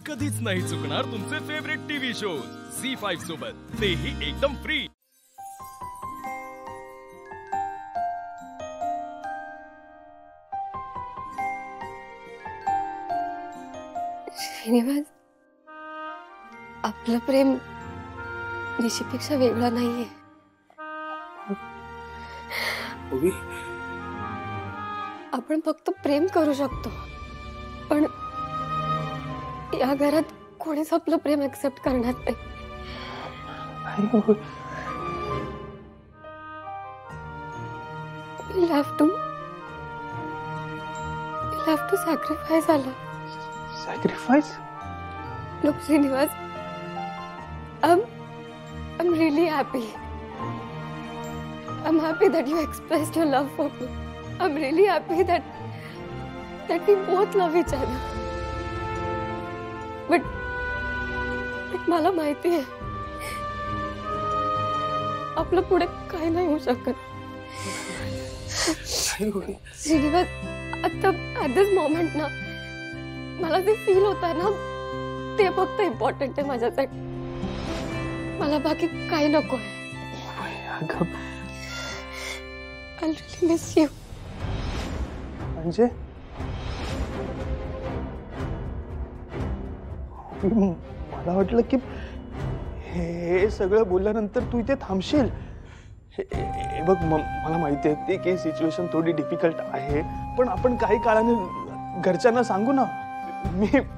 कधीच नाही चुकणार तुमचे फेवरेट टीव्ही शोज झी5 सोबत, तेही एकदम फ्री। श्रीनिवास, आपलं प्रेम निशीपेक्षा वेगळं नाहीये। आपण फक्त प्रेम करू शकतो, पण या घरात कोणीच आपलं प्रेम एक्सेप्ट करणार नाही। We'll have to sacrifice Allah. Sacrifice? Look, Srinivas, I'm really happy. I'm happy that you expressed your love for me. I'm really happy that we both love each other. But मला माहिती आहे आपलं पुढे काही नाही होऊ शकत। श्रीनिवास, आता at this moment ना मला जे फील होत आहे ना ते फक्त इम्पॉर्टंट आहे माझ्यासाठी। मला बाकी काही नको आहे। I'll really miss you. म्हणजे मला वाटलं की हे सगळं बोलल्यानंतर तू इथे थांबशील। हे बघ, मला माहिती आहे ती की सिच्युएशन थोडी डिफिकल्ट आहे, पण आपण काही काळाने घरच्यांना सांगू ना।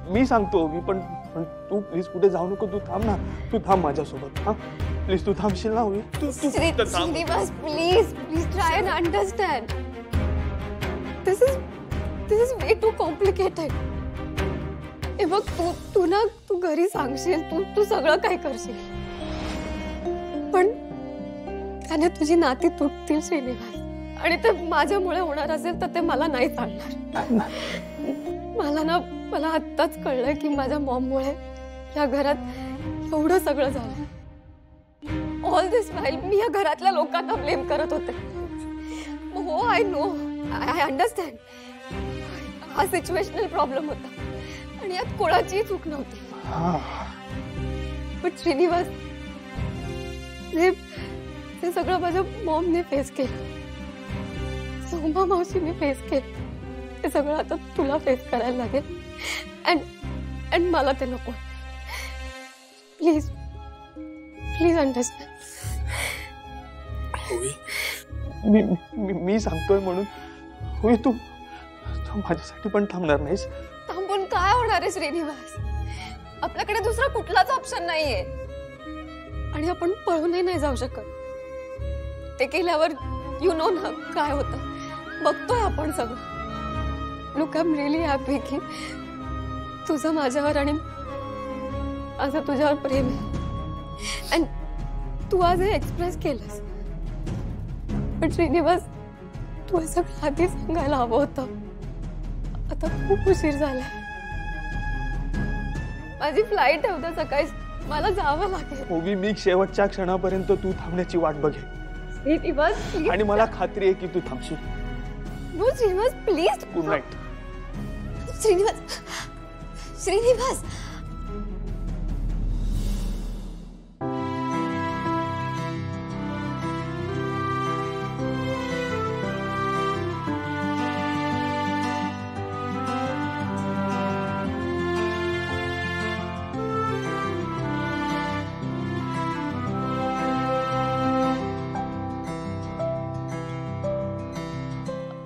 मी सांगतो मी पण तू प्लीज कुठे जाऊ नको, तू थांब ना, तू थांब माझ्यासोबत। हा प्लीज, तू थांबशील ना? Srinivas, please try and understand. This is way too complicated. हे बघ, तू घरी सांगशील, तू सगळं काय करशील, पण त्याने तुझी नाती तुटतील श्रीनिवास, आणि ते माझ्यामुळे होणार असेल तर ते मला नाही चालणार। मला आत्ताच कळलंय की माझ्या मॉममुळे या घरात एवढं सगळं झालं। ऑल दिस व्हाईल मी या घरातल्या लोकांना ब्लेम करत होते। हो, आय नो, आय अंडरस्टँड, हा सिच्युएशनल प्रॉब्लेम होता आणि यात कोणाचीही चूक नव्हती। पण श्रीनिवास, हे सगळं माझ्या मॉमने फेस केलं, सोमा मावशीने फेस केलं, हे सगळं आता तुला फेस करायला लागेल। अँड मला ते नको। Please understand. मी सांगतोय म्हणून होई, तू माझ्यासाठी पण थांबणार नाहीस? थांबून काय होणार आहे श्रीनिवास? आपल्याकडे दुसरा कुठलाच ऑप्शन नाहीये आणि आपण पळूनही नाही जाऊ शकत। ते केल्यावर यू नो ना काय होतं, बघतोय आपण सगळं। Look, I am really happy की तुझं माझ्यावर आणि माझं तुझ्यावर प्रेम आहे, अँड तू आज हे एक्सप्रेस केलंस। पण श्रीनिवास, तू हे सगळं आधी सांगायला हवं होतं। आता खूप उशीर झालाय, माझी फ्लाईट आहे उद्या सकाळी, मला जावं लागेल। मी शेवटच्या क्षणापर्यंत तू थांबण्याची वाट बघेन श्रीनिवास, आणि मला खात्री आहे की तू थांबशील। No Srinivas, please. Good night Srinivas.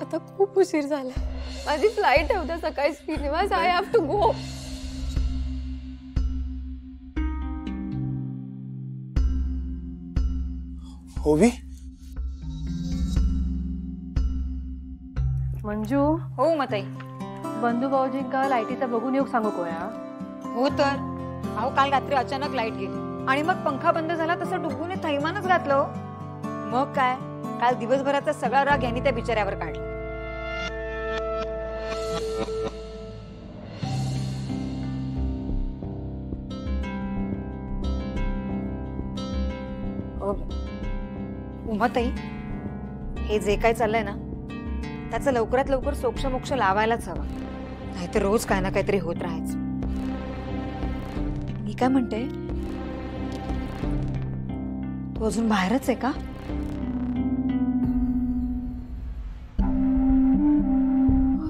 आता खूप उशीर झाला, माझी फ्लाईट आहे उद्या सकाळी Srinivas, I have to go. होवी, मंजू। हो मताई, बंधू भाऊजींका लाईटीचा बघून येऊ सांगू कोया? हो तर अहो, काल रात्री अचानक लाईट गेली आणि मग पंखा बंद झाला, तसं डुबूने थैमानच घातलं। मग काय, काल दिवसभराचा सगळा राग यांनी त्या बिचाऱ्यावर काढला। उमाताई, हे जे काय चाललंय ना त्याचं लवकरात लवकर सोक्ष मोक्ष लावायलाच हवा, नाहीतर रोज काय ना काहीतरी होत राहायचं। काय म्हणते, तू अजून बाहेरच आहे का?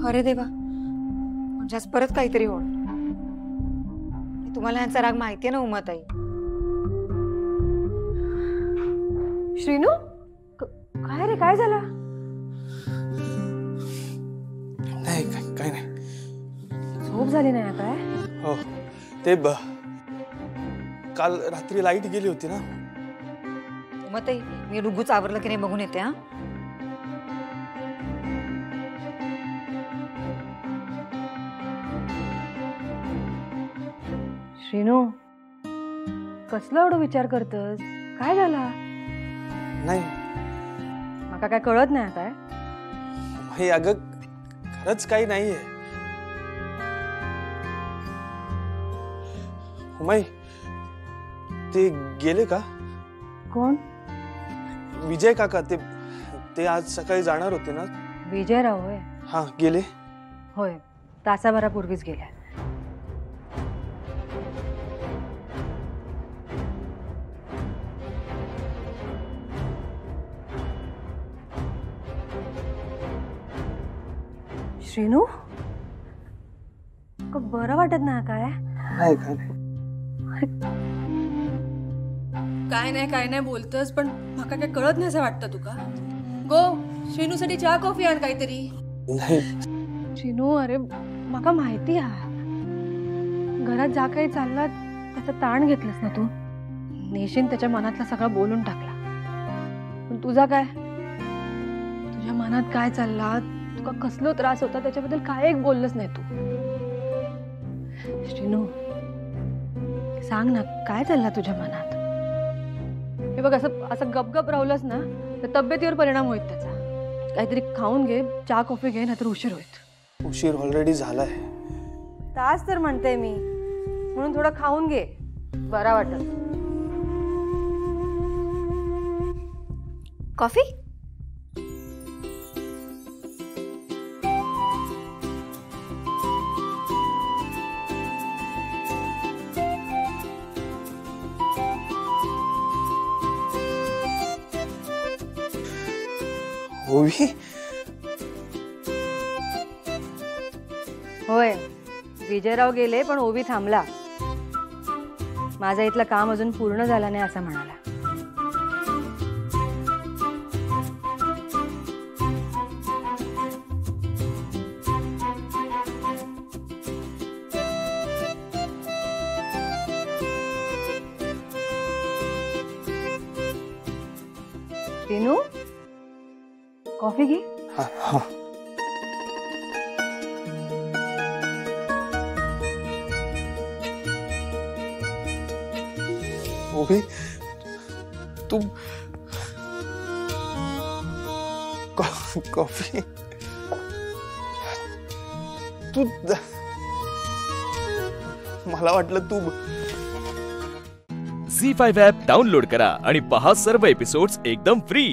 अरे देवा, म्हणजे आज परत काहीतरी होणार. तुम्हाला ह्यांचा राग माहितीये ना उमाताई? श्रीनू, काय रे, काय झालं? नाही काय नाही. झोप झाली नाही काय? हो ते काल रात्री लाईट गेली होती ना. उमाताई, मी डुग्गूच आवरलं की नाही बघून येते. हा, श्रीनू, कसला एवढं विचार करतस? काय झाला? नाही मला काय कळत नाही काय? हे अगं खरंच काही नाहीये. हुमाई, ते गेले का? कोण? विजय काका. ते आज सकाळी जाणार होते ना. विजयराव होय? हा, गेले. होय, तासाभरापूर्वीच गेल्या. श्रीनू, बरं वाटत ना काय? नाही काय नाही. काय नाही बोलतस, पण माका काय कळत नाही असं वाटतं तुका? गो, श्रीनूसाठी चहा कॉफी आण काहीतरी. नाही श्रीनू, अरे माका माहिती आहे, घरात जा काही चालला त्याचा ताण घेतलास ना तू. नेशीन त्याच्या मनातला सगळा बोलून टाकला. पण तुझा काय? तुझ्या मनात काय चालला, तुका कसलो त्रास होता, त्याच्याबद्दल काय एक बोललंच नाही तू. श्रीनू, सांग ना, काय चालला तुझ्या मनात? हे बघ, असं गपगप राहिलंस ना तर तब्येतीवर परिणाम होईल त्याचा. काहीतरी खाऊन घे, चहा कॉफी घे, नाहीतर उशीर होईल. उशीर ऑलरेडी झालाय. तास तर म्हणते मी, म्हणून थोडं खाऊन घे, बरा वाटत. कॉफी? ओवी, होय, विजयराव गेले पण ओवी थांबला. माझा इथलं काम अजून पूर्ण झालं नाही असं म्हणाला. टीनू, कॉफी घे. हा हा. ओवी, तू कॉफी तू मला वाटलं तू. झी5 ॲप डाउनलोड करा आणि पहा सर्व एपिसोड्स एकदम फ्री.